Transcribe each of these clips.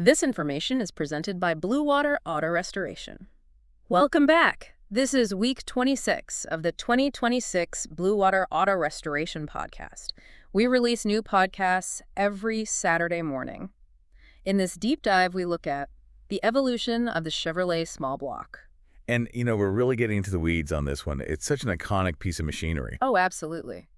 This information is presented by Bluewater Auto Restoration. Welcome back. This is week 26 of the 2026 Bluewater Auto Restoration podcast. We release new podcasts every Saturday morning. In this deep dive, we look at the evolution of the Chevrolet small block. And, we're really getting into the weeds on this one. It's such an iconic piece of machinery. Oh, absolutely.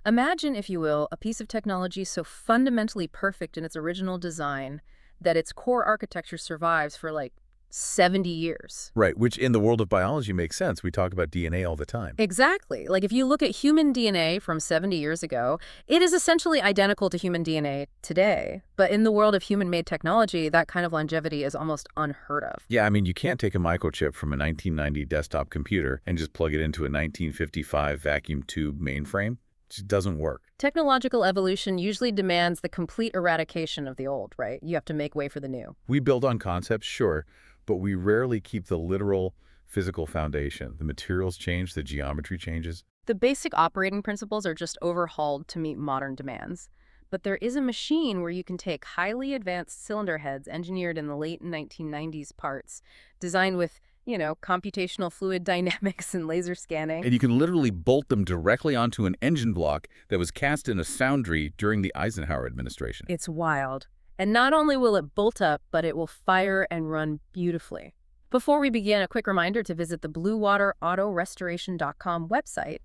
Imagine, if you will, a piece of technology so fundamentally perfect in its original design that its core architecture survives for 70 years. Right, which in the world of biology makes sense. We talk about DNA all the time. Exactly. If you look at human DNA from 70 years ago, it is essentially identical to human DNA today. But in the world of human-made technology, that kind of longevity is almost unheard of. Yeah, you can't take a microchip from a 1990 desktop computer and just plug it into a 1955 vacuum tube mainframe. It just doesn't work. Technological evolution usually demands the complete eradication of the old, right? You have to make way for the new. We build on concepts, sure, but we rarely keep the literal physical foundation. The materials change, the geometry changes. The basic operating principles are just overhauled to meet modern demands. But there is a machine where you can take highly advanced cylinder heads engineered in the late 1990s parts, designed with, computational fluid dynamics and laser scanning. And you can literally bolt them directly onto an engine block that was cast in a foundry during the Eisenhower administration. It's wild. And not only will it bolt up, but it will fire and run beautifully. Before we begin, a quick reminder to visit the BlueWaterAutoRestoration.com website.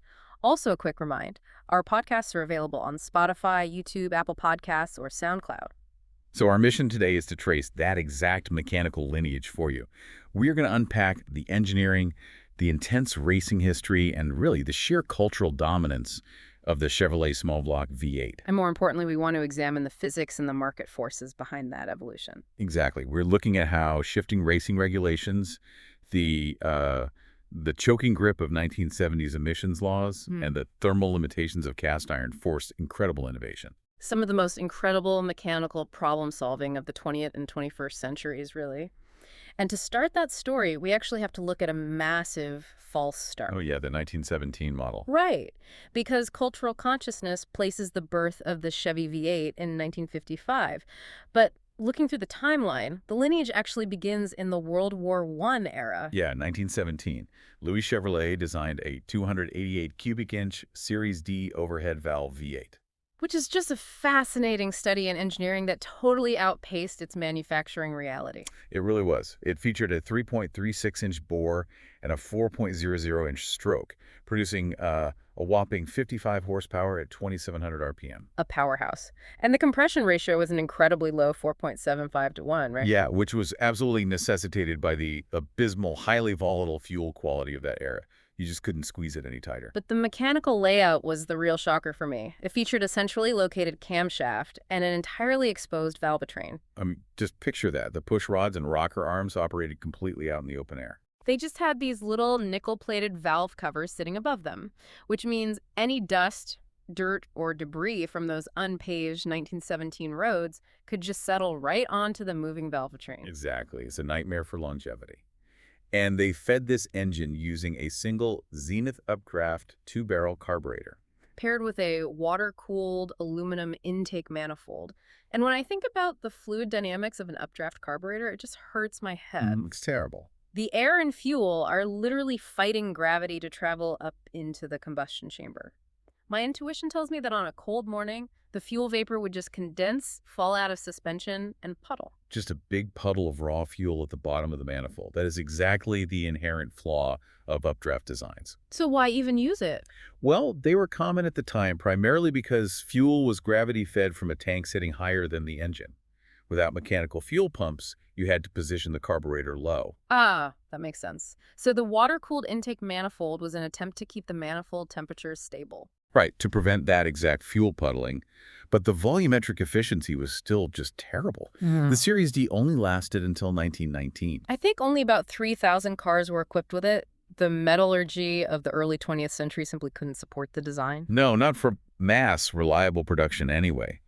Also a quick reminder, our podcasts are available on Spotify, YouTube, Apple Podcasts, or SoundCloud. So our mission today is to trace that exact mechanical lineage for you. We are going to unpack the engineering, the intense racing history, and really the sheer cultural dominance of the Chevrolet small block V8. And more importantly, we want to examine the physics and the market forces behind that evolution. Exactly. We're looking at how shifting racing regulations, the choking grip of 1970s emissions laws, and the thermal limitations of cast iron forced incredible innovation. Some of the most incredible mechanical problem-solving of the 20th and 21st centuries, really. And to start that story, we actually have to look at a massive false start. Oh, yeah, the 1917 model. Right, because cultural consciousness places the birth of the Chevy V8 in 1955. But looking through the timeline, the lineage actually begins in the World War I era. Yeah, 1917. Louis Chevrolet designed a 288 cubic inch Series D overhead valve V8. Which is just a fascinating study in engineering that totally outpaced its manufacturing reality. It really was. It featured a 3.36-inch bore and a 4.00-inch stroke, producing a whopping 55 horsepower at 2,700 RPM. A powerhouse. And the compression ratio was an incredibly low 4.75 to 1, right? Yeah, which was absolutely necessitated by the abysmal, highly volatile fuel quality of that era. You just couldn't squeeze it any tighter. But the mechanical layout was the real shocker for me. It featured a centrally located camshaft and an entirely exposed valvetrain. Just picture that. The push rods and rocker arms operated completely out in the open air. They just had these little nickel-plated valve covers sitting above them, which means any dust, dirt, or debris from those unpaved 1917 roads could just settle right onto the moving valvetrain. Exactly. It's a nightmare for longevity. And they fed this engine using a single Zenith updraft 2-barrel carburetor, paired with a water-cooled aluminum intake manifold. And when I think about the fluid dynamics of an updraft carburetor, it just hurts my head. It's terrible. The air and fuel are literally fighting gravity to travel up into the combustion chamber. My intuition tells me that on a cold morning, the fuel vapor would just condense, fall out of suspension, and puddle. Just a big puddle of raw fuel at the bottom of the manifold. That is exactly the inherent flaw of updraft designs. So why even use it? Well, they were common at the time, primarily because fuel was gravity-fed from a tank sitting higher than the engine. Without mechanical fuel pumps, you had to position the carburetor low. Ah, that makes sense. So the water-cooled intake manifold was an attempt to keep the manifold temperatures stable. Right, to prevent that exact fuel puddling. But the volumetric efficiency was still just terrible. The Series D only lasted until 1919. I think only about 3,000 cars were equipped with it. The metallurgy of the early 20th century simply couldn't support the design. No, not for mass, reliable production anyway.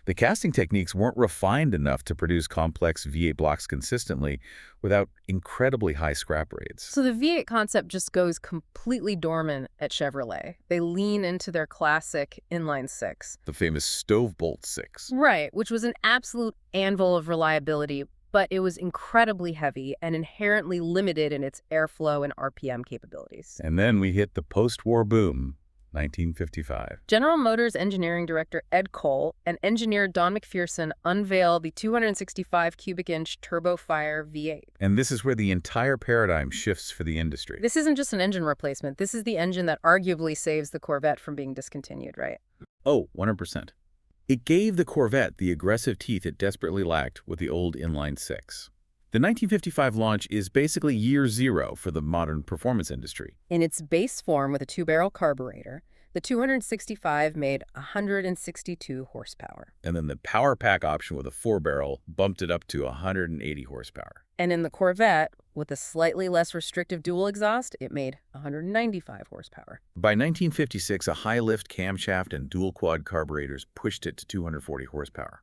The casting techniques weren't refined enough to produce complex V8 blocks consistently without incredibly high scrap rates. So the V8 concept just goes completely dormant at Chevrolet. They lean into their classic inline six. The famous stove bolt 6. Right, which was an absolute anvil of reliability, but it was incredibly heavy and inherently limited in its airflow and RPM capabilities. And then we hit the post-war boom, 1955. General Motors engineering director Ed Cole and engineer Don McPherson unveil the 265 cubic inch turbofire V8. And this is where the entire paradigm shifts for the industry. This isn't just an engine replacement. This is the engine that arguably saves the Corvette from being discontinued, right? Oh, 100%. It gave the Corvette the aggressive teeth it desperately lacked with the old inline-six. The 1955 launch is basically year zero for the modern performance industry. In its base form with a two-barrel carburetor, the 265 made 162 horsepower. And then the power pack option with a four-barrel bumped it up to 180 horsepower. And in the Corvette, with a slightly less restrictive dual exhaust, it made 195 horsepower. By 1956, a high-lift camshaft and dual-quad carburetors pushed it to 240 horsepower.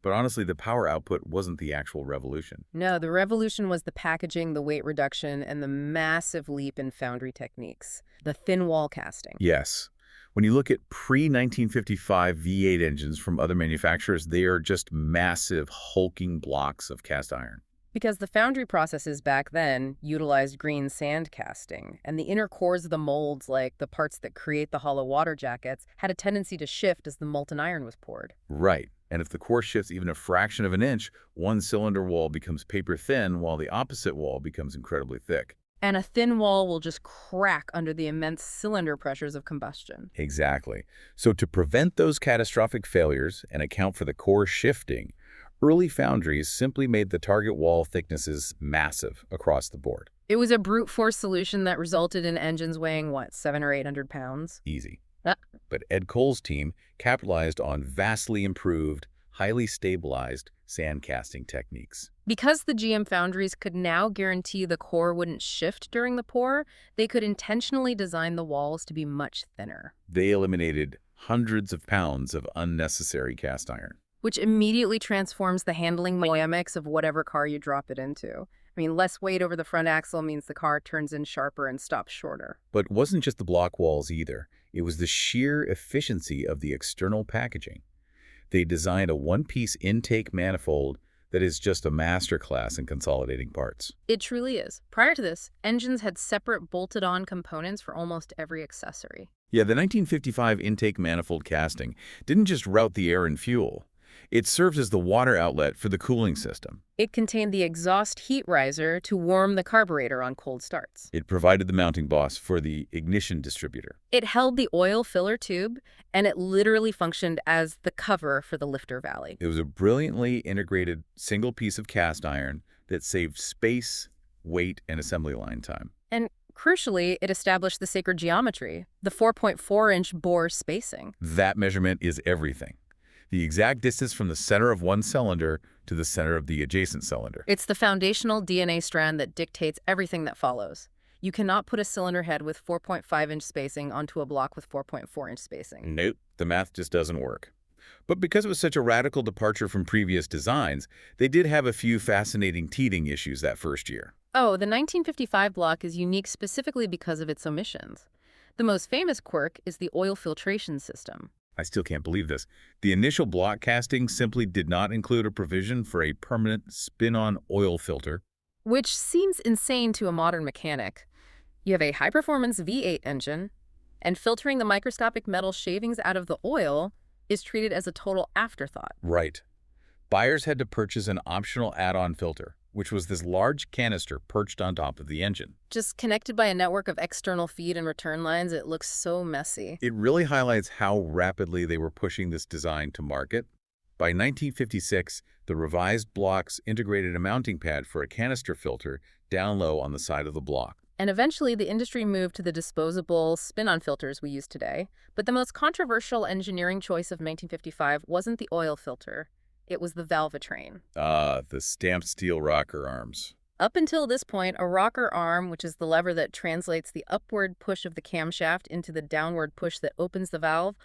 But honestly, the power output wasn't the actual revolution. No, the revolution was the packaging, the weight reduction, and the massive leap in foundry techniques. The thin wall casting. Yes. When you look at pre-1955 V8 engines from other manufacturers, they are just massive, hulking blocks of cast iron. Because the foundry processes back then utilized green sand casting, and the inner cores of the molds, like the parts that create the hollow water jackets, had a tendency to shift as the molten iron was poured. Right. And if the core shifts even a fraction of an inch, one cylinder wall becomes paper thin while the opposite wall becomes incredibly thick. And a thin wall will just crack under the immense cylinder pressures of combustion. Exactly. So to prevent those catastrophic failures and account for the core shifting, early foundries simply made the target wall thicknesses massive across the board. It was a brute force solution that resulted in engines weighing, what, 700 or 800 pounds? Easy. Ah. But Ed Cole's team capitalized on vastly improved, highly stabilized sand casting techniques. Because the GM foundries could now guarantee the core wouldn't shift during the pour, they could intentionally design the walls to be much thinner. They eliminated hundreds of pounds of unnecessary cast iron. Which immediately transforms the handling dynamics of whatever car you drop it into. I mean, less weight over the front axle means the car turns in sharper and stops shorter. But it wasn't just the block walls either. It was the sheer efficiency of the external packaging. They designed a one-piece intake manifold that is just a masterclass in consolidating parts. It truly is. Prior to this, engines had separate bolted-on components for almost every accessory. Yeah, the 1955 intake manifold casting didn't just route the air and fuel. It served as the water outlet for the cooling system. It contained the exhaust heat riser to warm the carburetor on cold starts. It provided the mounting boss for the ignition distributor. It held the oil filler tube, and it literally functioned as the cover for the lifter valley. It was a brilliantly integrated single piece of cast iron that saved space, weight, and assembly line time. And crucially, it established the sacred geometry, the 4.4-inch bore spacing. That measurement is everything. The exact distance from the center of one cylinder to the center of the adjacent cylinder. It's the foundational DNA strand that dictates everything that follows. You cannot put a cylinder head with 4.5-inch spacing onto a block with 4.4-inch spacing. Nope, the math just doesn't work. But because it was such a radical departure from previous designs, they did have a few fascinating teething issues that first year. Oh, the 1955 block is unique specifically because of its omissions. The most famous quirk is the oil filtration system. I still can't believe this. The initial block casting simply did not include a provision for a permanent spin-on oil filter. Which seems insane to a modern mechanic. You have a high-performance V8 engine, and filtering the microscopic metal shavings out of the oil is treated as a total afterthought. Right. Buyers had to purchase an optional add-on filter, which was this large canister perched on top of the engine. Just connected by a network of external feed and return lines, it looks so messy. It really highlights how rapidly they were pushing this design to market. By 1956, the revised blocks integrated a mounting pad for a canister filter down low on the side of the block. And eventually, the industry moved to the disposable spin-on filters we use today. But the most controversial engineering choice of 1955 wasn't the oil filter. It was the valvetrain. The stamped steel rocker arms. Up until this point, a rocker arm, which is the lever that translates the upward push of the camshaft into the downward push that opens the valve,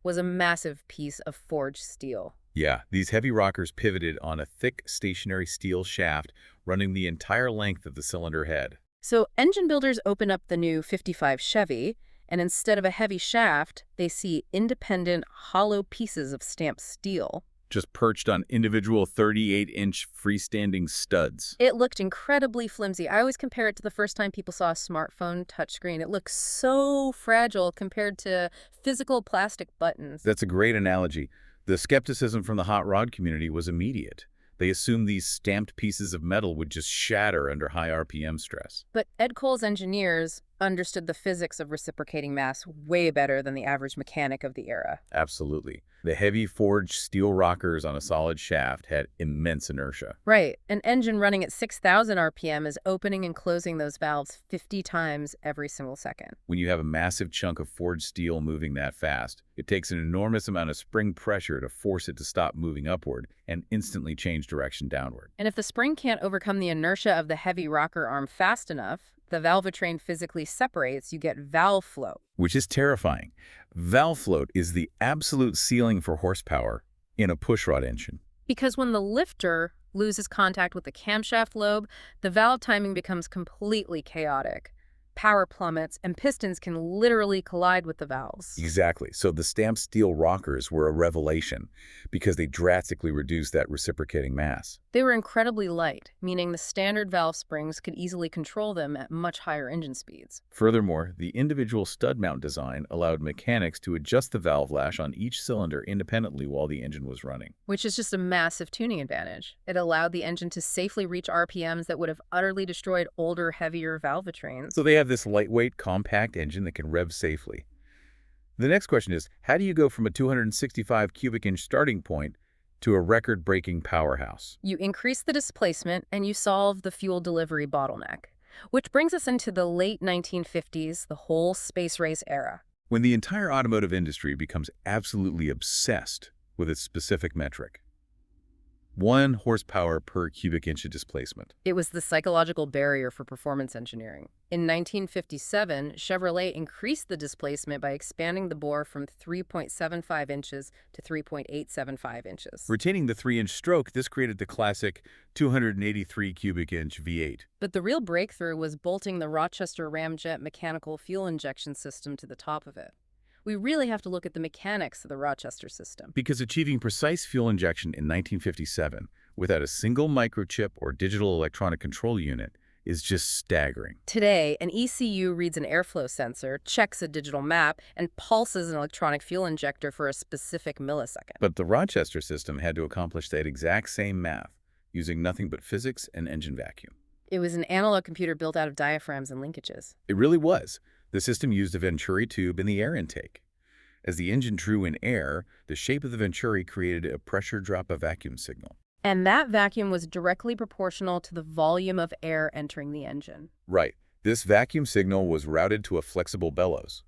was a massive piece of forged steel. Yeah, these heavy rockers pivoted on a thick stationary steel shaft running the entire length of the cylinder head. So engine builders open up the new 55 Chevy, and instead of a heavy shaft, they see independent, hollow pieces of stamped steel. just perched on individual 38-inch freestanding studs. It looked incredibly flimsy. I always compare it to the first time people saw a smartphone touchscreen. It looks so fragile compared to physical plastic buttons. That's a great analogy. The skepticism from the hot rod community was immediate. They assumed these stamped pieces of metal would just shatter under high RPM stress. But Ed Cole's engineers understood the physics of reciprocating mass way better than the average mechanic of the era. Absolutely. The heavy forged steel rockers on a solid shaft had immense inertia. Right. An engine running at 6,000 RPM is opening and closing those valves 50 times every single second. When you have a massive chunk of forged steel moving that fast, it takes an enormous amount of spring pressure to force it to stop moving upward and instantly change direction downward. And if the spring can't overcome the inertia of the heavy rocker arm fast enough, the valvetrain physically separates, you get valve float. Which is terrifying. Valve float is the absolute ceiling for horsepower in a pushrod engine. Because when the lifter loses contact with the camshaft lobe, the valve timing becomes completely chaotic. Power plummets, and pistons can literally collide with the valves. Exactly. So the stamped steel rockers were a revelation because they drastically reduced that reciprocating mass. They were incredibly light, meaning the standard valve springs could easily control them at much higher engine speeds. Furthermore, the individual stud mount design allowed mechanics to adjust the valve lash on each cylinder independently while the engine was running. Which is just a massive tuning advantage. It allowed the engine to safely reach RPMs that would have utterly destroyed older, heavier valvetrains. So they have this lightweight, compact engine that can rev safely. The next question is, how do you go from a 265 cubic inch starting point to a record-breaking powerhouse? You increase the displacement and you solve the fuel delivery bottleneck. Which brings us into the late 1950s, the whole space race era. When the entire automotive industry becomes absolutely obsessed with its specific metric. 1 horsepower per cubic inch of displacement. It was the psychological barrier for performance engineering. In 1957, Chevrolet increased the displacement by expanding the bore from 3.75 inches to 3.875 inches. Retaining the 3-inch stroke, this created the classic 283 cubic inch V8. But the real breakthrough was bolting the Rochester Ramjet mechanical fuel injection system to the top of it. We really have to look at the mechanics of the Rochester system. Because achieving precise fuel injection in 1957 without a single microchip or digital electronic control unit is just staggering. Today, an ECU reads an airflow sensor, checks a digital map, and pulses an electronic fuel injector for a specific millisecond. But the Rochester system had to accomplish that exact same math using nothing but physics and engine vacuum. It was an analog computer built out of diaphragms and linkages. It really was. The system used a venturi tube in the air intake. As the engine drew in air, the shape of the venturi created a pressure drop of vacuum signal. And that vacuum was directly proportional to the volume of air entering the engine. Right. This vacuum signal was routed to a flexible bellows.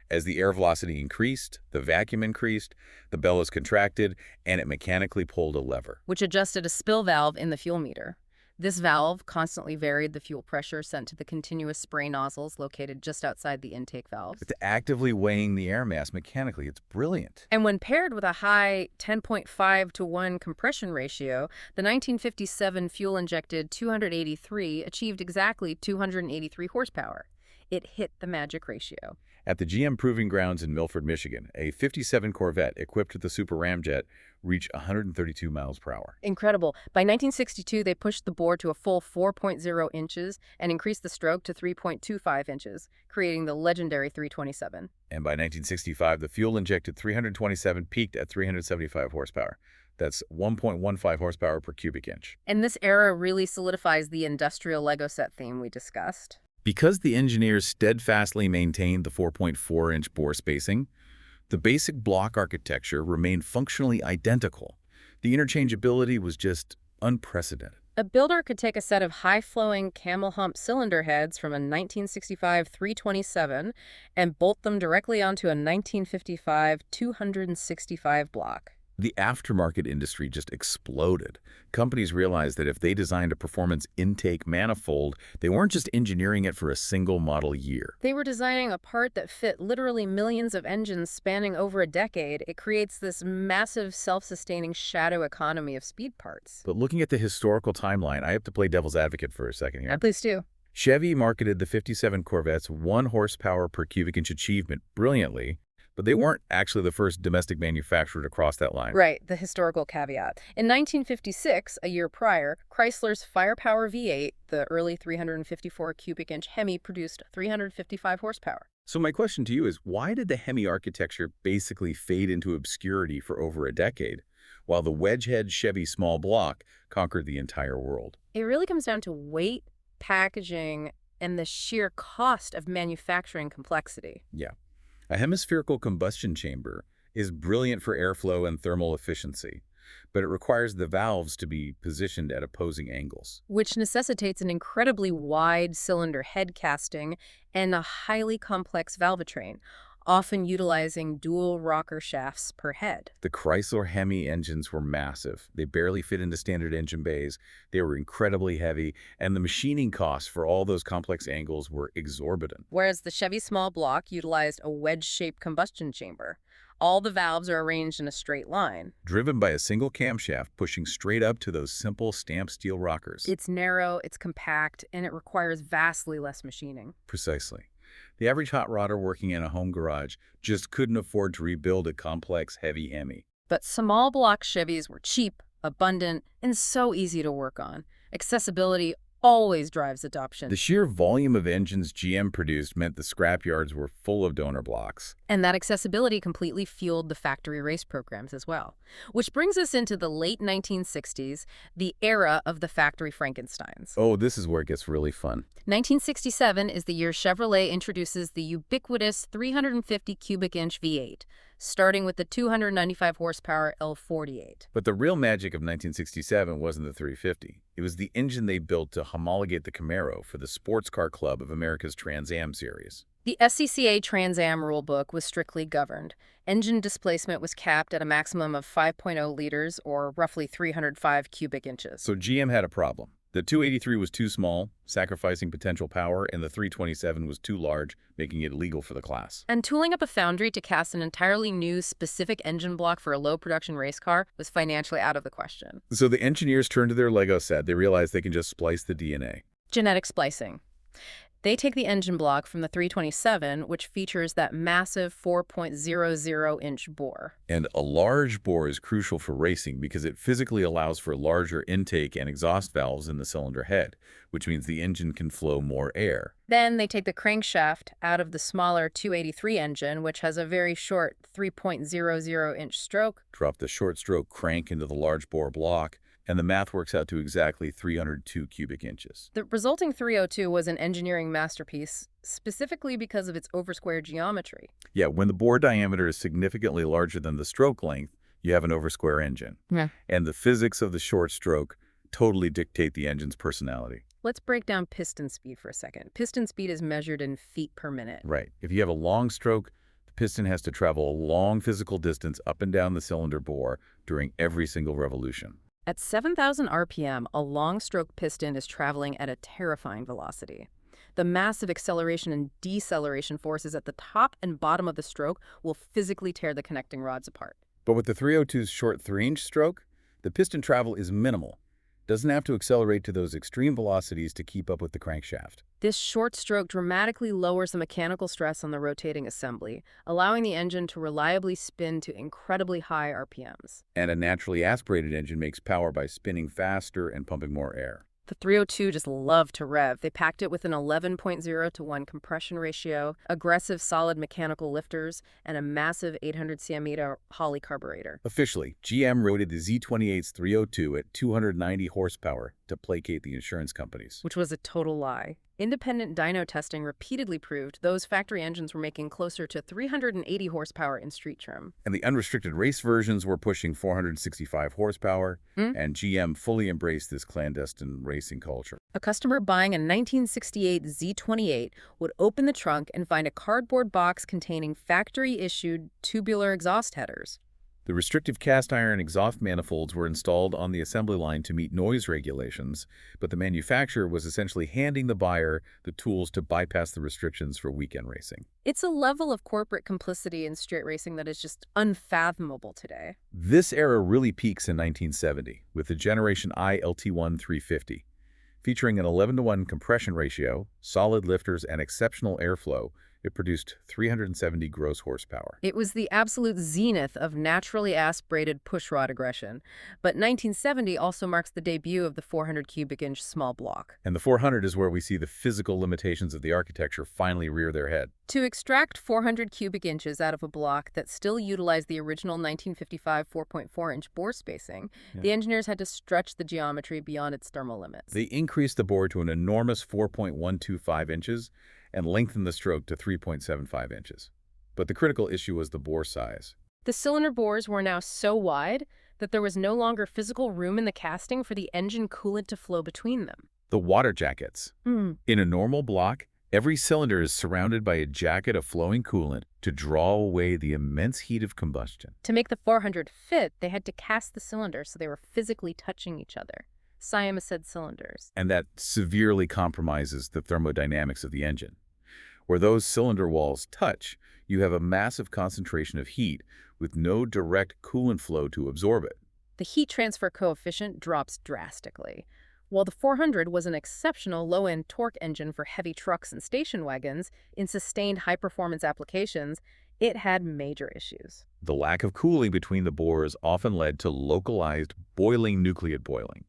As the air velocity increased, the vacuum increased, the bellows contracted, and it mechanically pulled a lever, which adjusted a spill valve in the fuel meter. This valve constantly varied the fuel pressure sent to the continuous spray nozzles located just outside the intake valves. It's actively weighing the air mass mechanically. It's brilliant. And when paired with a high 10.5-to-1 compression ratio, the 1957 fuel-injected 283 achieved exactly 283 horsepower. It hit the magic ratio. At the GM Proving Grounds in Milford, Michigan, a 57 Corvette equipped with the Super Ramjet reached 132 miles per hour. Incredible. By 1962, they pushed the bore to a full 4.0 inches and increased the stroke to 3.25 inches, creating the legendary 327. And by 1965, the fuel-injected 327 peaked at 375 horsepower. That's 1.15 horsepower per cubic inch. And this era really solidifies the industrial Lego set theme we discussed. Because the engineers steadfastly maintained the 4.4-inch bore spacing, the basic block architecture remained functionally identical. The interchangeability was just unprecedented. A builder could take a set of high-flowing camel hump cylinder heads from a 1965 327 and bolt them directly onto a 1955 265 block. The aftermarket industry just exploded. Companies realized that if they designed a performance intake manifold, they weren't just engineering it for a single model year. They were designing a part that fit literally millions of engines spanning over a decade. It creates this massive self-sustaining shadow economy of speed parts. But looking at the historical timeline, I have to play devil's advocate for a second here. Please do. Chevy marketed the 57 Corvette's 1 horsepower per cubic inch achievement brilliantly, But they weren't actually the first domestic manufacturer to cross that line. Right, the historical caveat. In 1956, a year prior, Chrysler's Firepower V8, the early 354 cubic inch Hemi, produced 355 horsepower. So my question to you is, why did the Hemi architecture basically fade into obscurity for over a decade, while the wedge-head Chevy small block conquered the entire world? It really comes down to weight, packaging, and the sheer cost of manufacturing complexity. Yeah. A hemispherical combustion chamber is brilliant for airflow and thermal efficiency, but it requires the valves to be positioned at opposing angles. Which necessitates an incredibly wide cylinder head casting and a highly complex valvetrain, often utilizing dual rocker shafts per head. The Chrysler Hemi engines were massive. They barely fit into standard engine bays. They were incredibly heavy, and the machining costs for all those complex angles were exorbitant. Whereas the Chevy small block utilized a wedge-shaped combustion chamber. All the valves are arranged in a straight line. Driven by a single camshaft pushing straight up to those simple stamped steel rockers. It's narrow, it's compact, and it requires vastly less machining. Precisely. The average hot rodder working in a home garage just couldn't afford to rebuild a complex, heavy Hemi. But small block Chevys were cheap, abundant, and so easy to work on. Accessibility always drives adoption. The sheer volume of engines GM produced meant the scrapyards were full of donor blocks. And that accessibility completely fueled the factory race programs as well. Which brings us into the late 1960s, the era of the factory Frankensteins. Oh, this is where it gets really fun. 1967 is the year Chevrolet introduces the ubiquitous 350 cubic inch V8, starting with the 295 horsepower L48. But the real magic of 1967 wasn't the 350. It was the engine they built to homologate the Camaro for the Sports Car Club of America's Trans Am series. The SCCA Trans Am rulebook was strictly governed. Engine displacement was capped at a maximum of 5.0 liters, or roughly 305 cubic inches. So GM had a problem. The 283 was too small, sacrificing potential power, and the 327 was too large, making it illegal for the class. And tooling up a foundry to cast an entirely new, specific engine block for a low-production race car was financially out of the question. So the engineers turned to their Lego set. They realized they can just splice the DNA. Genetic splicing. They take the engine block from the 327, which features that massive 4.00-inch bore. And a large bore is crucial for racing because it physically allows for larger intake and exhaust valves in the cylinder head, which means the engine can flow more air. Then they take the crankshaft out of the smaller 283 engine, which has a very short 3.00-inch stroke. Drop the short stroke crank into the large bore block, and the math works out to exactly 302 cubic inches. The resulting 302 was an engineering masterpiece, specifically because of its oversquare geometry. Yeah, when the bore diameter is significantly larger than the stroke length, you have an oversquare engine. Yeah. And the physics of the short stroke totally dictate the engine's personality. Let's break down piston speed for a second. Piston speed is measured in feet per minute. Right. If you have a long stroke, the piston has to travel a long physical distance up and down the cylinder bore during every single revolution. At 7,000 RPM, a long-stroke piston is traveling at a terrifying velocity. The massive acceleration and deceleration forces at the top and bottom of the stroke will physically tear the connecting rods apart. But with the 302's short 3-inch stroke, the piston travel is minimal. Doesn't have to accelerate to those extreme velocities to keep up with the crankshaft. This short stroke dramatically lowers the mechanical stress on the rotating assembly, allowing the engine to reliably spin to incredibly high RPMs. And a naturally aspirated engine makes power by spinning faster and pumping more air. The 302 just loved to rev. They packed it with an 11.0-to-1 compression ratio, aggressive solid mechanical lifters, and a massive 800 cm Holley carburetor. Officially, GM rated the Z28's 302 at 290 horsepower to placate the insurance companies. Which was a total lie. Independent dyno testing repeatedly proved those factory engines were making closer to 380 horsepower in street trim. And the unrestricted race versions were pushing 465 horsepower, and GM fully embraced this clandestine racing culture. A customer buying a 1968 Z28 would open the trunk and find a cardboard box containing factory-issued tubular exhaust headers. The restrictive cast iron exhaust manifolds were installed on the assembly line to meet noise regulations, but the manufacturer was essentially handing the buyer the tools to bypass the restrictions for weekend racing. It's a level of corporate complicity in street racing that is just unfathomable today. This era really peaks in 1970 with the Generation I LT1 350. Featuring an 11-to-1 compression ratio, solid lifters, and exceptional airflow, It produced 370 gross horsepower. It was the absolute zenith of naturally aspirated pushrod aggression. But 1970 also marks the debut of the 400 cubic inch small block. And the 400 is where we see the physical limitations of the architecture finally rear their head. To extract 400 cubic inches out of a block that still utilized the original 1955 4.4-inch bore spacing, the engineers had to stretch the geometry beyond its thermal limits. They increased the bore to an enormous 4.125 inches and lengthened the stroke to 3.75 inches. But the critical issue was the bore size. The cylinder bores were now so wide that there was no longer physical room in the casting for the engine coolant to flow between them. The water jackets. In a normal block, every cylinder is surrounded by a jacket of flowing coolant to draw away the immense heat of combustion. To make the 400 fit, they had to cast the cylinders so they were physically touching each other. Siamesed cylinders. And that severely compromises the thermodynamics of the engine. Where those cylinder walls touch, you have a massive concentration of heat with no direct coolant flow to absorb it. The heat transfer coefficient drops drastically. While the 400 was an exceptional low-end torque engine for heavy trucks and station wagons, in sustained high-performance applications, it had major issues. The lack of cooling between the bores often led to localized boiling nucleate boiling,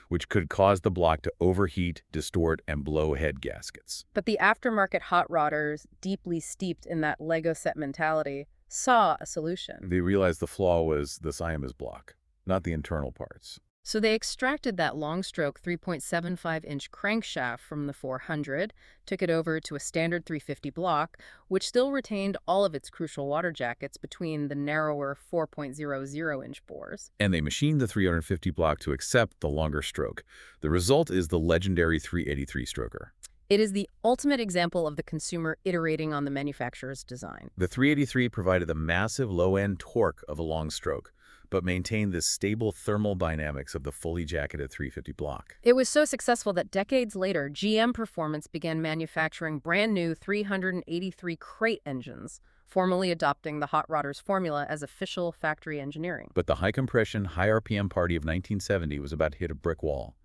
which could cause the block to overheat, distort, and blow head gaskets. But the aftermarket hot rodders, deeply steeped in that Lego set mentality, saw a solution. They realized the flaw was the Siamese block, not the internal parts. So they extracted that long-stroke 3.75-inch crankshaft from the 400, took it over to a standard 350 block, which still retained all of its crucial water jackets between the narrower 4.00-inch bores. And they machined the 350 block to accept the longer stroke. The result is the legendary 383 stroker. It is the ultimate example of the consumer iterating on the manufacturer's design. The 383 provided the massive low-end torque of a long stroke, but maintained the stable thermal dynamics of the fully jacketed 350 block. It was so successful that decades later, GM Performance began manufacturing brand new 383 crate engines, formally adopting the hot rodders formula as official factory engineering. But the high-compression, high-RPM party of 1970 was about to hit a brick wall.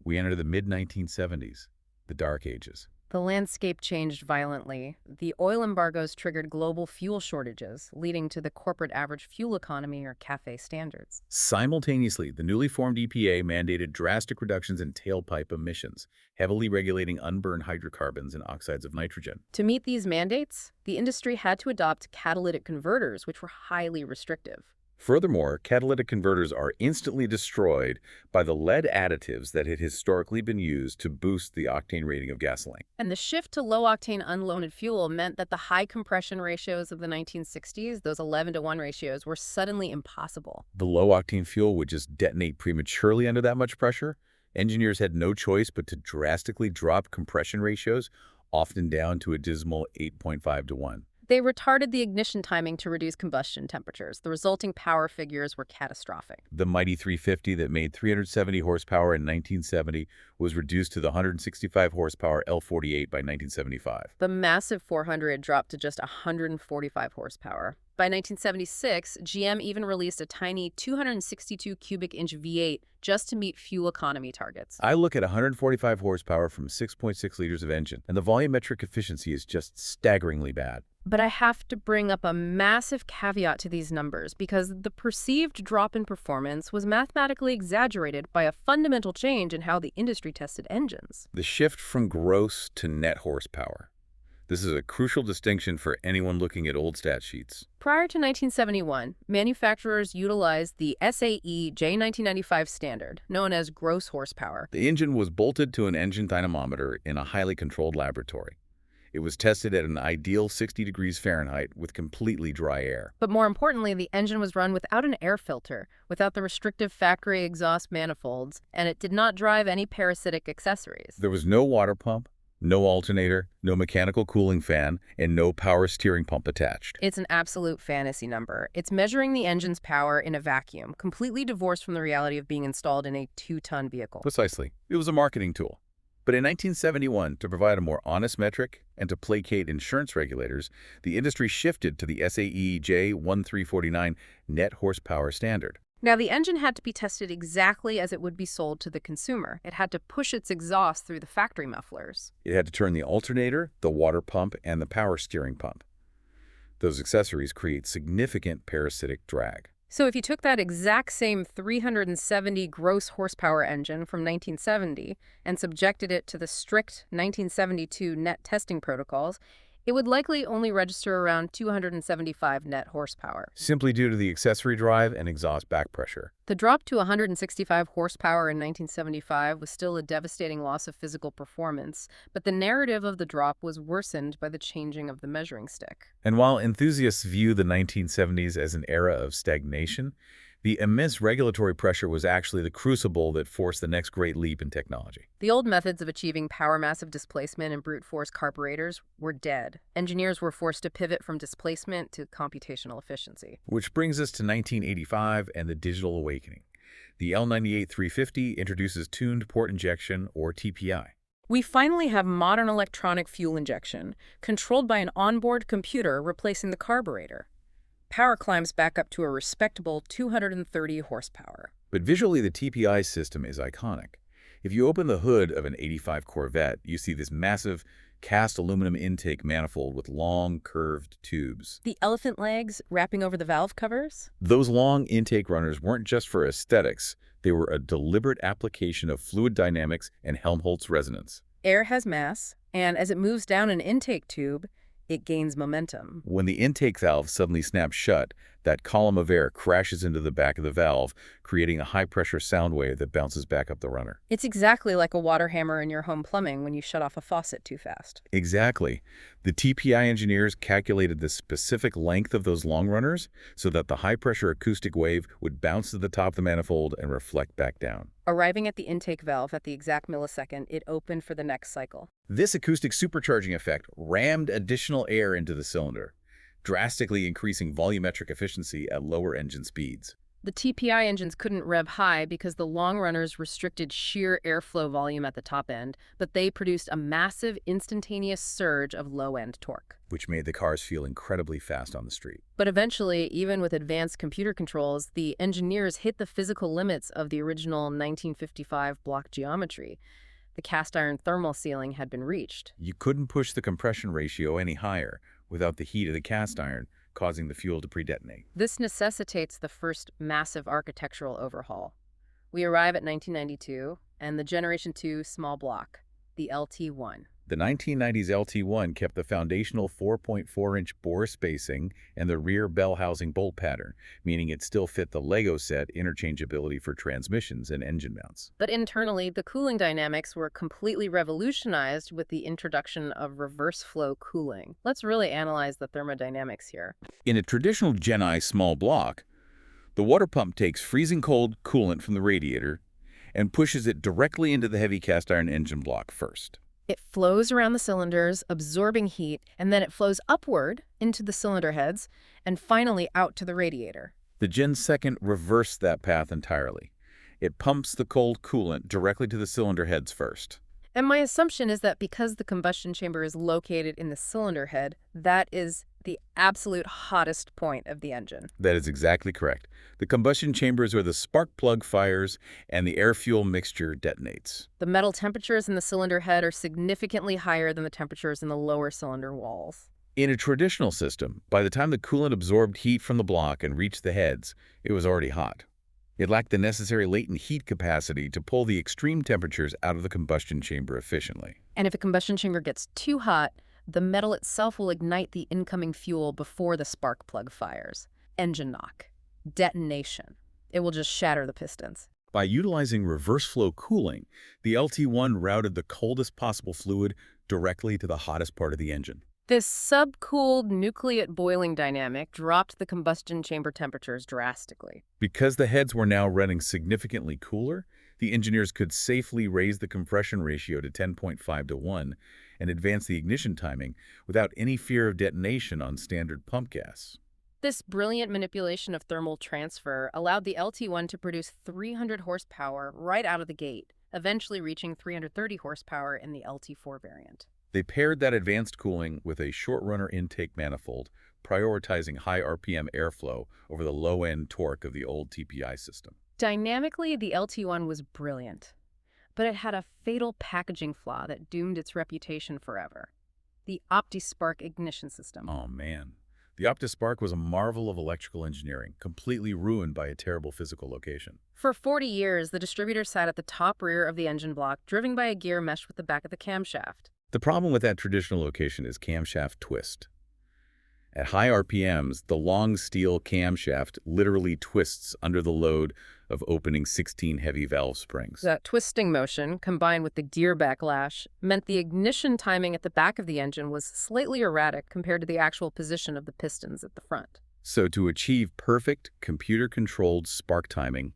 We entered the mid-1970s, the dark ages. The landscape changed violently. The oil embargoes triggered global fuel shortages, leading to the corporate average fuel economy, or CAFE standards. Simultaneously, the newly formed EPA mandated drastic reductions in tailpipe emissions, heavily regulating unburned hydrocarbons and oxides of nitrogen. To meet these mandates, the industry had to adopt catalytic converters, which were highly restrictive. Furthermore, catalytic converters are instantly destroyed by the lead additives that had historically been used to boost the octane rating of gasoline. And the shift to low-octane unloaded fuel meant that the high compression ratios of the 1960s, those 11-to-1 ratios, were suddenly impossible. The low-octane fuel would just detonate prematurely under that much pressure. Engineers had no choice but to drastically drop compression ratios, often down to a dismal 8.5-to-1. They retarded the ignition timing to reduce combustion temperatures. The resulting power figures were catastrophic. The mighty 350 that made 370 horsepower in 1970 was reduced to the 165 horsepower L48 by 1975. The massive 400 dropped to just 145 horsepower. By 1976, GM even released a tiny 262 cubic inch V8 just to meet fuel economy targets. I look at 145 horsepower from 6.6 liters of engine, and the volumetric efficiency is just staggeringly bad. But I have to bring up a massive caveat to these numbers because the perceived drop in performance was mathematically exaggerated by a fundamental change in how the industry tested engines. The shift from gross to net horsepower. This is a crucial distinction for anyone looking at old stat sheets. Prior to 1971, manufacturers utilized the SAE J1995 standard, known as gross horsepower. The engine was bolted to an engine dynamometer in a highly controlled laboratory. It was tested at an ideal 60 degrees Fahrenheit with completely dry air. But more importantly, the engine was run without an air filter, without the restrictive factory exhaust manifolds, and it did not drive any parasitic accessories. There was no water pump, no alternator, no mechanical cooling fan, and no power steering pump attached. It's an absolute fantasy number. It's measuring the engine's power in a vacuum, completely divorced from the reality of being installed in a 2-ton vehicle. Precisely. It was a marketing tool. But in 1971, to provide a more honest metric and to placate insurance regulators, the industry shifted to the SAE J1349 net horsepower standard. Now, the engine had to be tested exactly as it would be sold to the consumer. It had to push its exhaust through the factory mufflers. It had to turn the alternator, the water pump, and the power steering pump. Those accessories create significant parasitic drag. So if you took that exact same 370 gross horsepower engine from 1970 and subjected it to the strict 1972 net testing protocols, it would likely only register around 275 net horsepower. Simply due to the accessory drive and exhaust back pressure. The drop to 165 horsepower in 1975 was still a devastating loss of physical performance, but the narrative of the drop was worsened by the changing of the measuring stick. And while enthusiasts view the 1970s as an era of stagnation, the immense regulatory pressure was actually the crucible that forced the next great leap in technology. The old methods of achieving power massive displacement and brute force carburetors were dead. Engineers were forced to pivot from displacement to computational efficiency. Which brings us to 1985 and the digital awakening. The L98-350 introduces tuned port injection, or TPI. We finally have modern electronic fuel injection, controlled by an onboard computer replacing the carburetor. Power climbs back up to a respectable 230 horsepower. But visually, the TPI system is iconic. If you open the hood of an '85 Corvette, you see this massive cast aluminum intake manifold with long, curved tubes. The elephant legs wrapping over the valve covers? Those long intake runners weren't just for aesthetics. They were a deliberate application of fluid dynamics and Helmholtz resonance. Air has mass, and as it moves down an intake tube, it gains momentum. When the intake valve suddenly snaps shut, that column of air crashes into the back of the valve, creating a high-pressure sound wave that bounces back up the runner. It's exactly like a water hammer in your home plumbing when you shut off a faucet too fast. Exactly. The TPI engineers calculated the specific length of those long runners so that the high-pressure acoustic wave would bounce to the top of the manifold and reflect back down. Arriving at the intake valve at the exact millisecond, it opened for the next cycle. This acoustic supercharging effect rammed additional air into the cylinder, drastically increasing volumetric efficiency at lower engine speeds. The TPI engines couldn't rev high because the long runners restricted sheer airflow volume at the top end, but they produced a massive instantaneous surge of low-end torque, which made the cars feel incredibly fast on the street. But eventually, even with advanced computer controls, the engineers hit the physical limits of the original 1955 block geometry. The cast iron thermal ceiling had been reached. You couldn't push the compression ratio any higher without the heat of the cast iron causing the fuel to pre-detonate. This necessitates the first massive architectural overhaul. We arrive at 1992 and the Generation 2 small block, the LT1. The 1990s LT1 kept the foundational 4.4-inch bore spacing and the rear bell housing bolt pattern, meaning it still fit the Lego set interchangeability for transmissions and engine mounts. But internally, the cooling dynamics were completely revolutionized with the introduction of reverse flow cooling. Let's really analyze the thermodynamics here. In a traditional Gen I small block, the water pump takes freezing cold coolant from the radiator and pushes it directly into the heavy cast iron engine block first. It flows around the cylinders, absorbing heat, and then it flows upward into the cylinder heads and finally out to the radiator. The Gen 2 reversed that path entirely. It pumps the cold coolant directly to the cylinder heads first. And my assumption is that because the combustion chamber is located in the cylinder head, that is the absolute hottest point of the engine. That is exactly correct. The combustion chambers where the spark plug fires and the air-fuel mixture detonates. The metal temperatures in the cylinder head are significantly higher than the temperatures in the lower cylinder walls. In a traditional system, by the time the coolant absorbed heat from the block and reached the heads, it was already hot. It lacked the necessary latent heat capacity to pull the extreme temperatures out of the combustion chamber efficiently. And if a combustion chamber gets too hot, the metal itself will ignite the incoming fuel before the spark plug fires. Engine knock. Detonation. It will just shatter the pistons. By utilizing reverse flow cooling, the LT1 routed the coldest possible fluid directly to the hottest part of the engine. This subcooled nucleate boiling dynamic dropped the combustion chamber temperatures drastically. Because the heads were now running significantly cooler, the engineers could safely raise the compression ratio to 10.5 to 1 and advance the ignition timing without any fear of detonation on standard pump gas. This brilliant manipulation of thermal transfer allowed the LT1 to produce 300 horsepower right out of the gate, eventually reaching 330 horsepower in the LT4 variant. They paired that advanced cooling with a short runner intake manifold, prioritizing high RPM airflow over the low-end torque of the old TPI system. Dynamically, the LT1 was brilliant, but it had a fatal packaging flaw that doomed its reputation forever: the OptiSpark ignition system. Oh, man. The OptiSpark was a marvel of electrical engineering, completely ruined by a terrible physical location. For 40 years, the distributor sat at the top rear of the engine block, driven by a gear meshed with the back of the camshaft. The problem with that traditional location is camshaft twist. At high RPMs, the long steel camshaft literally twists under the load of opening 16 heavy valve springs. That twisting motion, combined with the gear backlash, meant the ignition timing at the back of the engine was slightly erratic compared to the actual position of the pistons at the front. So to achieve perfect, computer-controlled spark timing,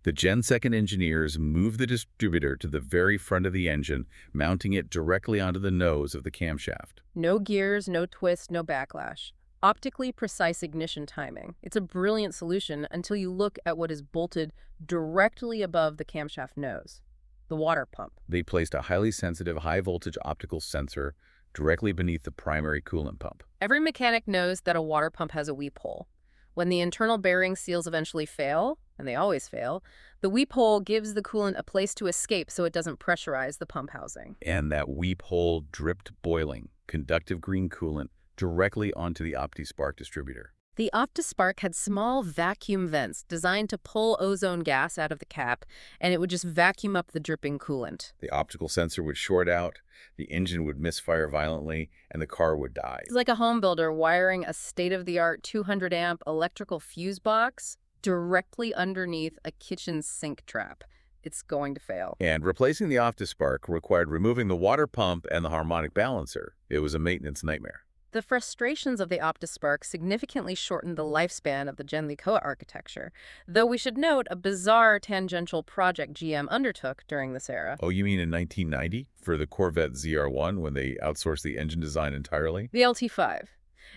the Gen 2nd engineers moved the distributor to the very front of the engine, mounting it directly onto the nose of the camshaft. No gears, no twist, no backlash. Optically precise ignition timing. It's a brilliant solution until you look at what is bolted directly above the camshaft nose: the water pump. They placed a highly sensitive, high-voltage optical sensor directly beneath the primary coolant pump. Every mechanic knows that a water pump has a weep hole. When the internal bearing seals eventually fail, and they always fail, the weep hole gives the coolant a place to escape so it doesn't pressurize the pump housing. And that weep hole dripped boiling, conductive green coolant directly onto the OptiSpark distributor. The OptiSpark had small vacuum vents designed to pull ozone gas out of the cap, and it would just vacuum up the dripping coolant. The optical sensor would short out, the engine would misfire violently, and the car would die. It's like a home builder wiring a state-of-the-art 200-amp electrical fuse box directly underneath a kitchen sink trap. It's going to fail. And replacing the OptiSpark required removing the water pump and the harmonic balancer. It was a maintenance nightmare. The frustrations of the OptiSpark significantly shortened the lifespan of the Genly-Koa architecture, though we should note a bizarre tangential project GM undertook during this era. Oh, you mean in 1990 for the Corvette ZR1 when they outsourced the engine design entirely? The LT5.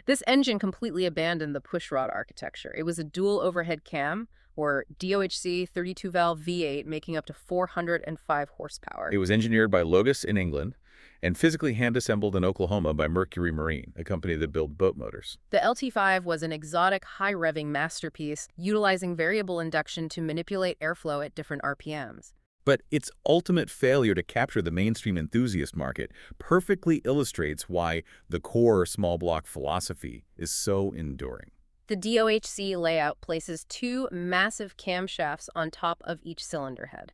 This engine completely abandoned the pushrod architecture. It was a dual overhead cam, or DOHC 32-valve V8, making up to 405 horsepower. It was engineered by Logus in England and physically hand-assembled in Oklahoma by Mercury Marine, a company that built boat motors. The LT5 was an exotic, high-revving masterpiece, utilizing variable induction to manipulate airflow at different RPMs. But its ultimate failure to capture the mainstream enthusiast market perfectly illustrates why the core small block philosophy is so enduring. The DOHC layout places two massive camshafts on top of each cylinder head.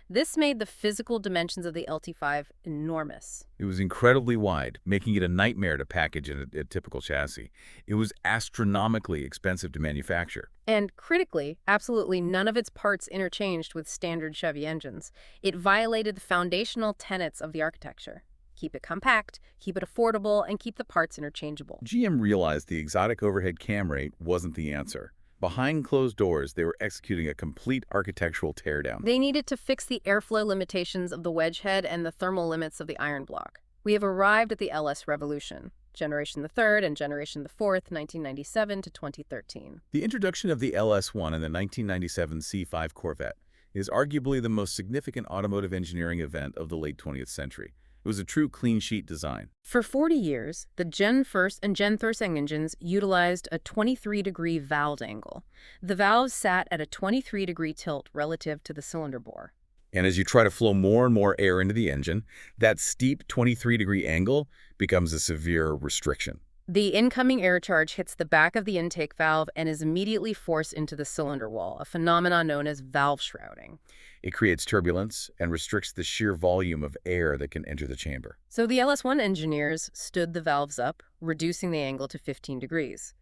This made the physical dimensions of the LT5 enormous. It was incredibly wide, making it a nightmare to package in a typical chassis. It was astronomically expensive to manufacture. And critically, absolutely none of its parts interchanged with standard Chevy engines. It violated the foundational tenets of the architecture: keep it compact, keep it affordable, and keep the parts interchangeable. GM realized the exotic overhead cam rate wasn't the answer. Behind closed doors, they were executing a complete architectural teardown. They needed to fix the airflow limitations of the wedge head and the thermal limits of the iron block. We have arrived at the LS revolution, Generation the Third and Generation the Fourth, 1997 to 2013. The introduction of the LS1 and the 1997 C5 Corvette is arguably the most significant automotive engineering event of the late 20th century. It was a true clean sheet design. For 40 years, the Gen 1st and Gen 3rd engines utilized a 23-degree valve angle. The valves sat at a 23-degree tilt relative to the cylinder bore. And as you try to flow more and more air into the engine, that steep 23-degree angle becomes a severe restriction. The incoming air charge hits the back of the intake valve and is immediately forced into the cylinder wall, a phenomenon known as valve shrouding. It creates turbulence and restricts the sheer volume of air that can enter the chamber. So the LS1 engineers stood the valves up, reducing the angle to 15 degrees.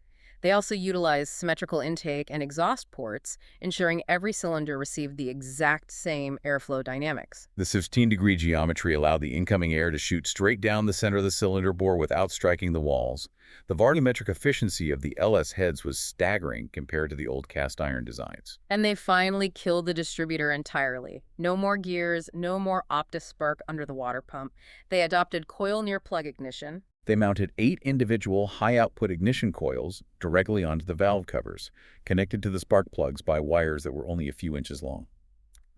They also utilized symmetrical intake and exhaust ports, ensuring every cylinder received the exact same airflow dynamics. The 15-degree geometry allowed the incoming air to shoot straight down the center of the cylinder bore without striking the walls. The volumetric efficiency of the LS heads was staggering compared to the old cast iron designs. And they finally killed the distributor entirely. No more gears, no more OptiSpark under the water pump. They adopted coil near plug ignition. They mounted 8 individual high-output ignition coils directly onto the valve covers, connected to the spark plugs by wires that were only a few inches long.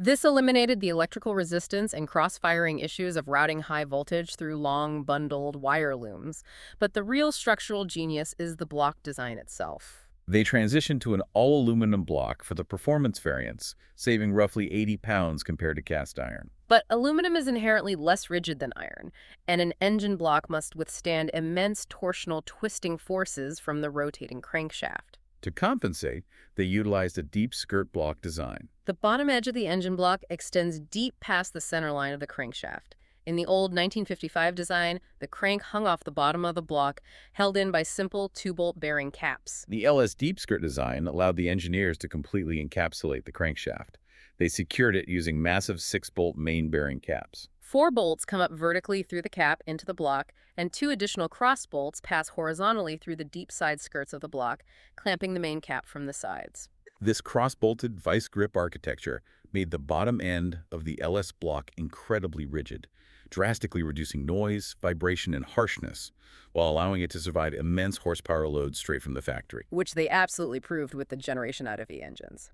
This eliminated the electrical resistance and cross-firing issues of routing high voltage through long, bundled wire looms. But the real structural genius is the block design itself. They transitioned to an all-aluminum block for the performance variants, saving roughly 80 pounds compared to cast iron. But aluminum is inherently less rigid than iron, and an engine block must withstand immense torsional twisting forces from the rotating crankshaft. To compensate, they utilized a deep skirt block design. The bottom edge of the engine block extends deep past the center line of the crankshaft. In the old 1955 design, the crank hung off the bottom of the block, held in by simple two-bolt bearing caps. The LS deep skirt design allowed the engineers to completely encapsulate the crankshaft. They secured it using massive 6-bolt main bearing caps. 4 bolts come up vertically through the cap into the block, and 2 additional cross bolts pass horizontally through the deep side skirts of the block, clamping the main cap from the sides. This cross-bolted vice grip architecture made the bottom end of the LS block incredibly rigid, drastically reducing noise, vibration, and harshness, while allowing it to survive immense horsepower loads straight from the factory. Which they absolutely proved with the Generation out of E engines.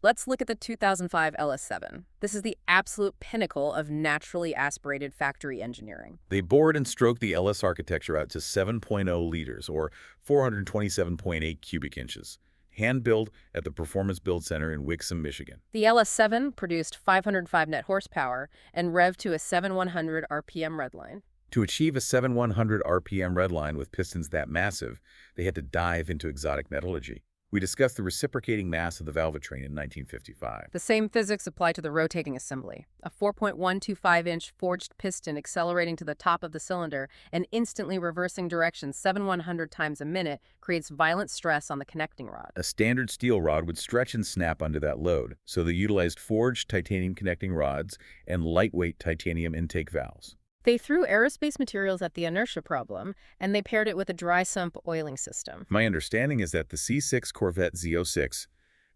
Let's look at the 2005 LS7. This is the absolute pinnacle of naturally aspirated factory engineering. They bored and stroked the LS architecture out to 7.0 liters, or 427.8 cubic inches, hand-built at the Performance Build Center in Wixom, Michigan. The LS7 produced 505 net horsepower and revved to a 7,100 RPM redline. To achieve a 7,100 RPM redline with pistons that massive, they had to dive into exotic metallurgy. We discussed the reciprocating mass of the valvetrain in 1955. The same physics apply to the rotating assembly. A 4.125-inch forged piston accelerating to the top of the cylinder and instantly reversing direction 7,100 times a minute creates violent stress on the connecting rod. A standard steel rod would stretch and snap under that load, so they utilized forged titanium connecting rods and lightweight titanium intake valves. They threw aerospace materials at the inertia problem, and they paired it with a dry sump oiling system. My understanding is that the C6 Corvette Z06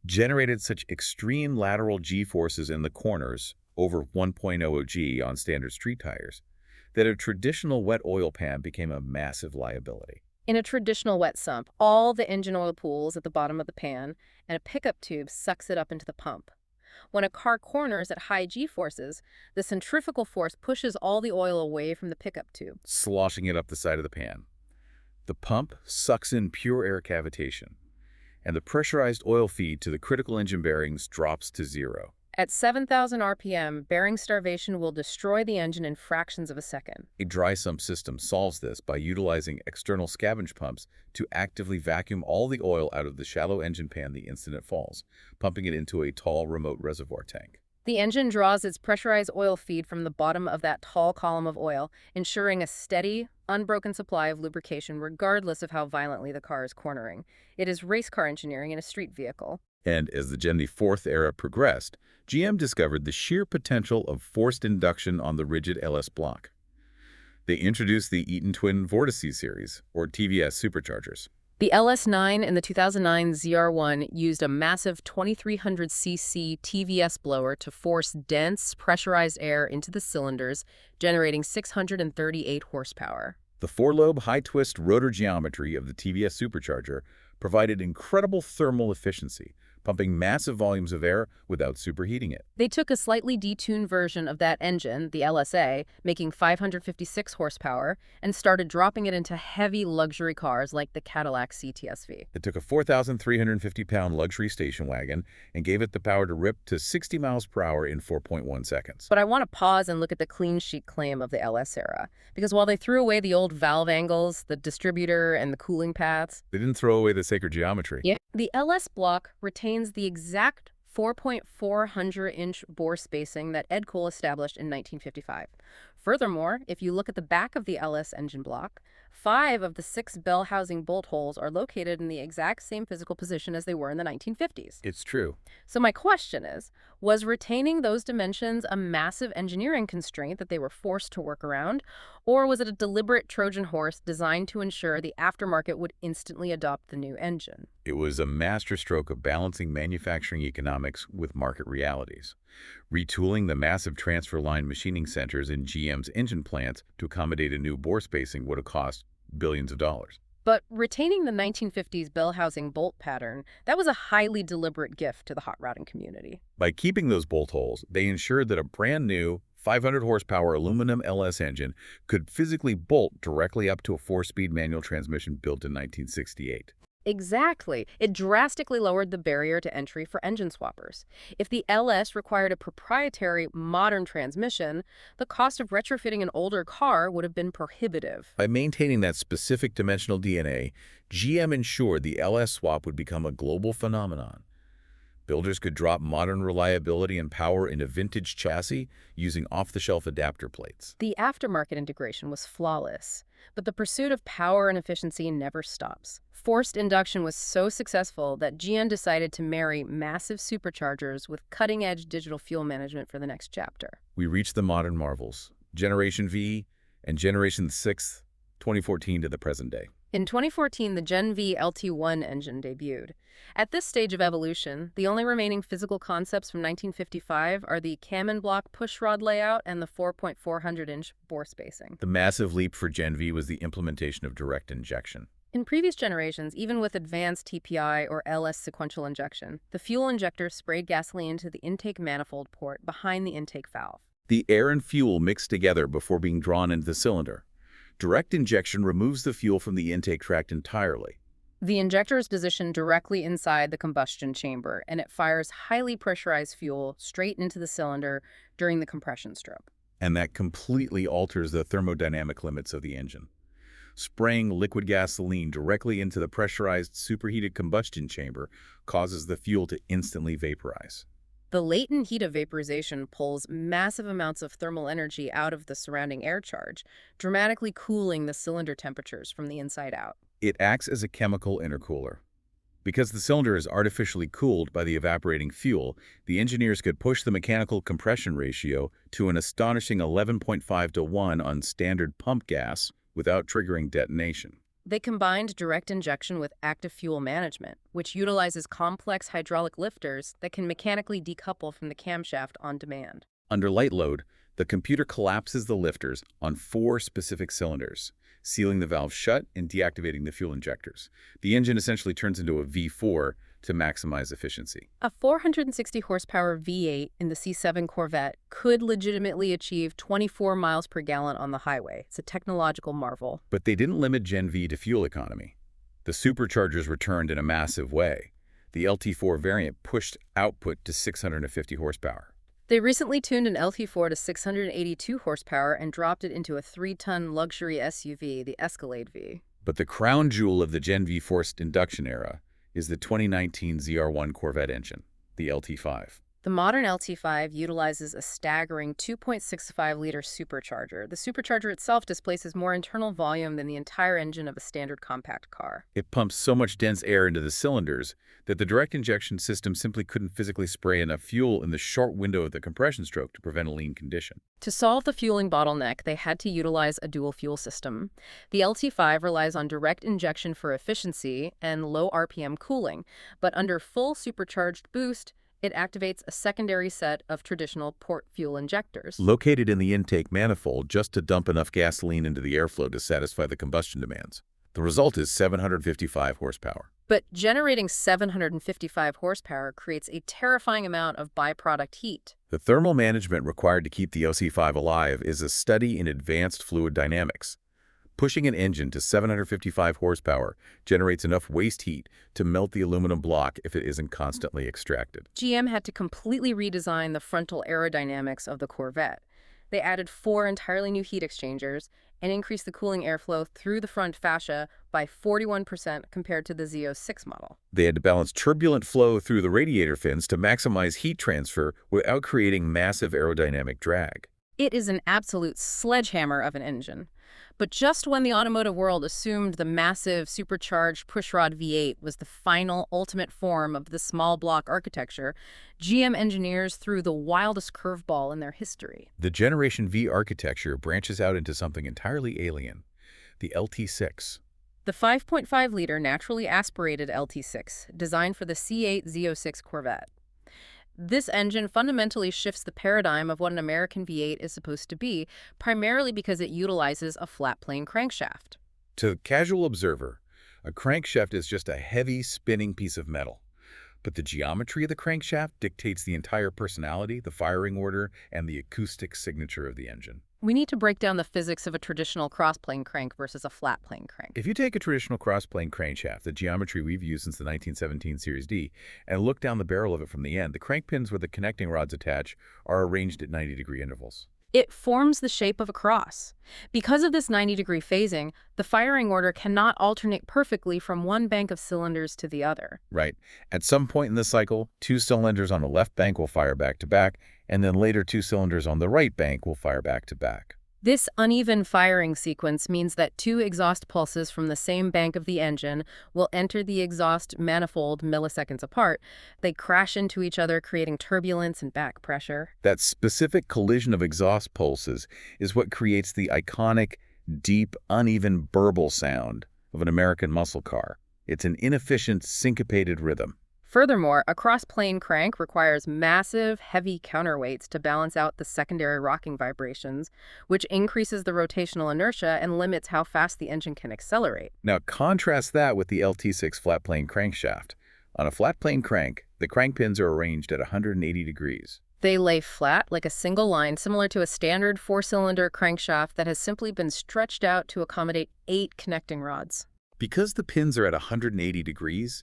generated such extreme lateral G-forces in the corners, over 1.0 G on standard street tires, that a traditional wet oil pan became a massive liability. In a traditional wet sump, all the engine oil pools at the bottom of the pan, and a pickup tube sucks it up into the pump. When a car corners at high G-forces, the centrifugal force pushes all the oil away from the pickup tube, sloshing it up the side of the pan. The pump sucks in pure air cavitation, and the pressurized oil feed to the critical engine bearings drops to zero. At 7,000 RPM, bearing starvation will destroy the engine in fractions of a second. A dry sump system solves this by utilizing external scavenge pumps to actively vacuum all the oil out of the shallow engine pan the instant it falls, pumping it into a tall remote reservoir tank. The engine draws its pressurized oil feed from the bottom of that tall column of oil, ensuring a steady, unbroken supply of lubrication regardless of how violently the car is cornering. It is race car engineering in a street vehicle. And as the Gen 4th era progressed, GM discovered the sheer potential of forced induction on the rigid LS block. They introduced the Eaton Twin Vortices series, or TVS superchargers. The LS9 and the 2009 ZR1 used a massive 2,300cc TVS blower to force dense, pressurized air into the cylinders, generating 638 horsepower. The 4-lobe high-twist rotor geometry of the TVS supercharger provided incredible thermal efficiency, pumping massive volumes of air without superheating it. They took a slightly detuned version of that engine, the LSA, making 556 horsepower, and started dropping it into heavy luxury cars like the Cadillac CT-SV. It took a 4,350-pound luxury station wagon and gave it the power to rip to 60 miles per hour in 4.1 seconds. But I want to pause and look at the clean sheet claim of the LS era, because while they threw away the old valve angles, the distributor, and the cooling paths, they didn't throw away the sacred geometry. Yeah. The LS block retains the exact 4.400-inch bore spacing that Ed Cole established in 1955. Furthermore, if you look at the back of the LS engine block, 5 of the 6 bell housing bolt holes are located in the exact same physical position as they were in the 1950s. It's true. So my question is, was retaining those dimensions a massive engineering constraint that they were forced to work around, or was it a deliberate Trojan horse designed to ensure the aftermarket would instantly adopt the new engine? It was a masterstroke of balancing manufacturing economics with market realities, retooling the massive transfer line machining centers in GM's engine plants to accommodate a new bore spacing would have cost billions of dollars. But retaining the 1950s bell housing bolt pattern, that was a highly deliberate gift to the hot rodding community. By keeping those bolt holes, they ensured that a brand new 500 horsepower aluminum LS engine could physically bolt directly up to a 4-speed manual transmission built in 1968. Exactly. It drastically lowered the barrier to entry for engine swappers. If the LS required a proprietary, modern transmission, the cost of retrofitting an older car would have been prohibitive. By maintaining that specific dimensional DNA, GM ensured the LS swap would become a global phenomenon. Builders could drop modern reliability and power into vintage chassis using off-the-shelf adapter plates. The aftermarket integration was flawless, but the pursuit of power and efficiency never stops. Forced induction was so successful that GM decided to marry massive superchargers with cutting-edge digital fuel management for the next chapter. We reached the modern marvels, Generation V and Generation 6, 2014 to the present day. In 2014, the Gen V LT1 engine debuted. At this stage of evolution, the only remaining physical concepts from 1955 are the cam block pushrod layout and the 4.400-inch bore spacing. The massive leap for Gen V was the implementation of direct injection. In previous generations, even with advanced TPI or LS sequential injection, the fuel injector sprayed gasoline into the intake manifold port behind the intake valve. The air and fuel mixed together before being drawn into the cylinder. Direct injection removes the fuel from the intake tract entirely. The injector is positioned directly inside the combustion chamber, and it fires highly pressurized fuel straight into the cylinder during the compression stroke. And that completely alters the thermodynamic limits of the engine. Spraying liquid gasoline directly into the pressurized superheated combustion chamber causes the fuel to instantly vaporize. The latent heat of vaporization pulls massive amounts of thermal energy out of the surrounding air charge, dramatically cooling the cylinder temperatures from the inside out. It acts as a chemical intercooler. Because the cylinder is artificially cooled by the evaporating fuel, the engineers could push the mechanical compression ratio to an astonishing 11.5 to 1 on standard pump gas without triggering detonation. They combined direct injection with active fuel management, which utilizes complex hydraulic lifters that can mechanically decouple from the camshaft on demand. Under light load, the computer collapses the lifters on 4 specific cylinders, sealing the valve shut and deactivating the fuel injectors. The engine essentially turns into a V4 to maximize efficiency. A 460 horsepower V8 in the C7 Corvette could legitimately achieve 24 miles per gallon on the highway. It's a technological marvel. But they didn't limit Gen V to fuel economy. The superchargers returned in a massive way. The LT4 variant pushed output to 650 horsepower. They recently tuned an LT4 to 682 horsepower and dropped it into a 3-ton luxury SUV, the Escalade V. But the crown jewel of the Gen V forced induction era is the 2019 ZR1 Corvette engine, the LT5. The modern LT5 utilizes a staggering 2.65-liter supercharger. The supercharger itself displaces more internal volume than the entire engine of a standard compact car. It pumps so much dense air into the cylinders that the direct injection system simply couldn't physically spray enough fuel in the short window of the compression stroke to prevent a lean condition. To solve the fueling bottleneck, they had to utilize a dual fuel system. The LT5 relies on direct injection for efficiency and low RPM cooling, but under full supercharged boost, it activates a secondary set of traditional port fuel injectors. Located in the intake manifold just to dump enough gasoline into the airflow to satisfy the combustion demands. The result is 755 horsepower. But generating 755 horsepower creates a terrifying amount of byproduct heat. The thermal management required to keep the LC5 alive is a study in advanced fluid dynamics. Pushing an engine to 755 horsepower generates enough waste heat to melt the aluminum block if it isn't constantly extracted. GM had to completely redesign the frontal aerodynamics of the Corvette. They added 4 entirely new heat exchangers and increased the cooling airflow through the front fascia by 41% compared to the Z06 model. They had to balance turbulent flow through the radiator fins to maximize heat transfer without creating massive aerodynamic drag. It is an absolute sledgehammer of an engine. But just when the automotive world assumed the massive supercharged pushrod V8 was the final ultimate form of the small block architecture, GM engineers threw the wildest curveball in their history. The Generation V architecture branches out into something entirely alien, the LT6. The 5.5-liter naturally aspirated LT6, designed for the C8 Z06 Corvette. This engine fundamentally shifts the paradigm of what an American V8 is supposed to be, primarily because it utilizes a flat-plane crankshaft. To the casual observer, A crankshaft is just a heavy, spinning piece of metal. But the geometry of the crankshaft dictates the entire personality, the firing order, and the acoustic signature of the engine. We need to break down the physics of a traditional cross-plane crank versus a flat-plane crank. If you take a traditional cross-plane crankshaft, the geometry we've used since the 1917 Series D, and look down the barrel of it from the end, the crank pins where the connecting rods attach are arranged at 90-degree intervals. It forms the shape of a cross. Because of this 90-degree phasing, the firing order cannot alternate perfectly from one bank of cylinders to the other. Right. At some point in the cycle, two cylinders on the left bank will fire back to back, and then later two cylinders on the right bank will fire back to back. This uneven firing sequence means that two exhaust pulses from the same bank of the engine will enter the exhaust manifold milliseconds apart. They crash into each other, creating turbulence and back pressure. That specific collision of exhaust pulses is what creates the iconic, deep, uneven burble sound of an American muscle car. It's an inefficient, syncopated rhythm. Furthermore, a cross-plane crank requires massive, heavy counterweights to balance out the secondary rocking vibrations, which increases the rotational inertia and limits how fast the engine can accelerate. Now, contrast that with the LT6 flat-plane crankshaft. On a flat-plane crank, the crank pins are arranged at 180 degrees. They lay flat like a single line, similar to a standard four-cylinder crankshaft that has simply been stretched out to accommodate 8 connecting rods. Because the pins are at 180 degrees,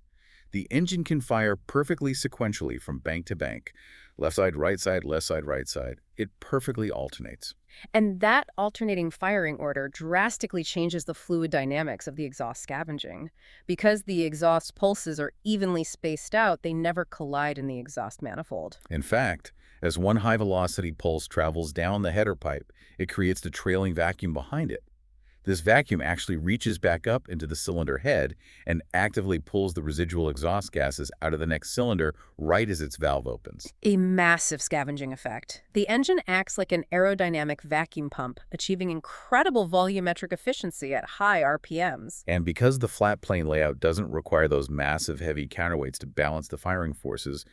the engine can fire perfectly sequentially from bank to bank. Left side, right side, left side, right side. It perfectly alternates. And that alternating firing order drastically changes the fluid dynamics of the exhaust scavenging. Because the exhaust pulses are evenly spaced out, they never collide in the exhaust manifold. In fact, as one high-velocity pulse travels down the header pipe, it creates the trailing vacuum behind it. This vacuum actually reaches back up into the cylinder head and actively pulls the residual exhaust gases out of the next cylinder right as its valve opens. A massive scavenging effect. The engine acts like an aerodynamic vacuum pump, achieving incredible volumetric efficiency at high RPMs. And because the flat plane layout doesn't require those massive heavy counterweights to balance the firing forces,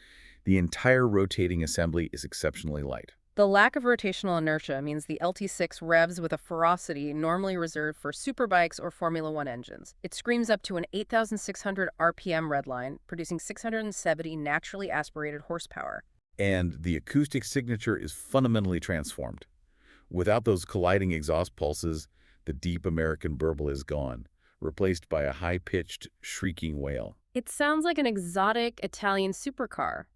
the entire rotating assembly is exceptionally light. The lack of rotational inertia means the LT6 revs with a ferocity normally reserved for superbikes or Formula One engines. It screams up to an 8,600 RPM redline, producing 670 naturally aspirated horsepower. And the acoustic signature is fundamentally transformed. Without those colliding exhaust pulses, the deep American burble is gone, replaced by a high-pitched, shrieking wail. It sounds like an exotic Italian supercar.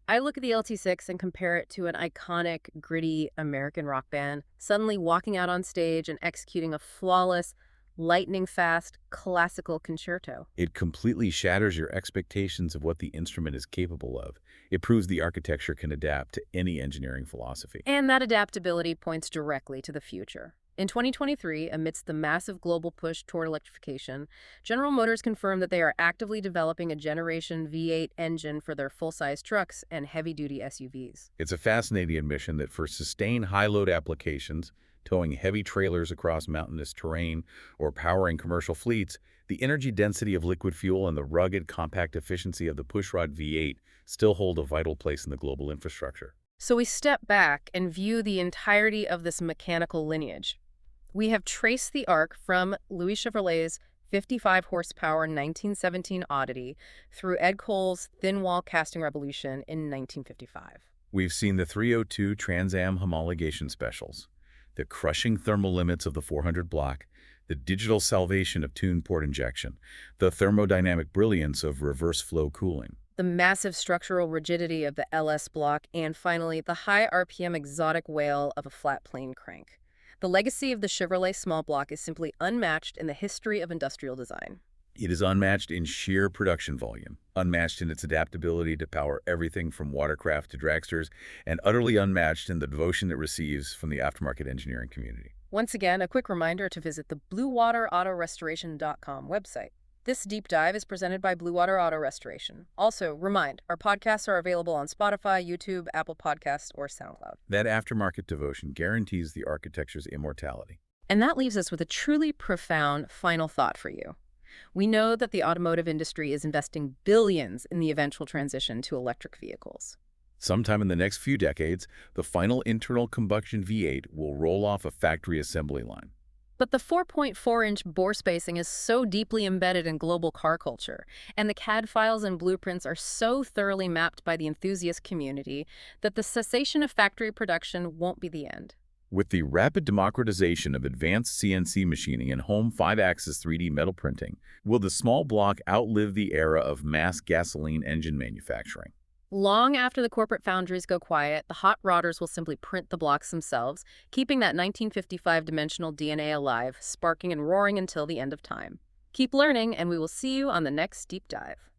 I look at the LT6 and compare it to an iconic, gritty American rock band, suddenly walking out on stage and executing a flawless, lightning-fast, classical concerto. It completely shatters your expectations of what the instrument is capable of. It proves the architecture can adapt to any engineering philosophy. And that adaptability points directly to the future. In 2023, amidst the massive global push toward electrification, General Motors confirmed that they are actively developing a Generation V8 engine for their full-size trucks and heavy-duty SUVs. It's a fascinating admission that for sustained high-load applications, towing heavy trailers across mountainous terrain, or powering commercial fleets, the energy density of liquid fuel and the rugged, compact efficiency of the pushrod V8 still hold a vital place in the global infrastructure. So we step back and view the entirety of this mechanical lineage. We have traced the arc from Louis Chevrolet's 55 horsepower 1917 Oddity through Ed Cole's thin wall casting revolution in 1955. We've seen the 302 Trans Am homologation specials, the crushing thermal limits of the 400 block, the digital salvation of tuned port injection, the thermodynamic brilliance of reverse flow cooling, the massive structural rigidity of the LS block, and finally, the high RPM exotic wail of a flat plane crank. The legacy of the Chevrolet small block is simply unmatched in the history of industrial design. It is unmatched in sheer production volume, unmatched in its adaptability to power everything from watercraft to dragsters, and utterly unmatched in the devotion it receives from the aftermarket engineering community. Once again, a quick reminder to visit the BWAR.CA website. This deep dive is presented by Bluewater Auto Restoration. Also, remind, our podcasts are available on Spotify, YouTube, Apple Podcasts, or SoundCloud. That aftermarket devotion guarantees the architecture's immortality. And that leaves us with a truly profound final thought for you. We know that the automotive industry is investing billions in the eventual transition to electric vehicles. Sometime in the next few decades, the final internal combustion V8 will roll off a factory assembly line. But the 4.4-inch bore spacing is so deeply embedded in global car culture, and the CAD files and blueprints are so thoroughly mapped by the enthusiast community that the cessation of factory production won't be the end. With the rapid democratization of advanced CNC machining and home 5-axis 3D metal printing, will the small block outlive the era of mass gasoline engine manufacturing? Long after the corporate foundries go quiet, the hot rodders will simply print the blocks themselves, keeping that 1955 dimensional DNA alive, sparking and roaring until the end of time. Keep learning, and we will see you on the next deep dive.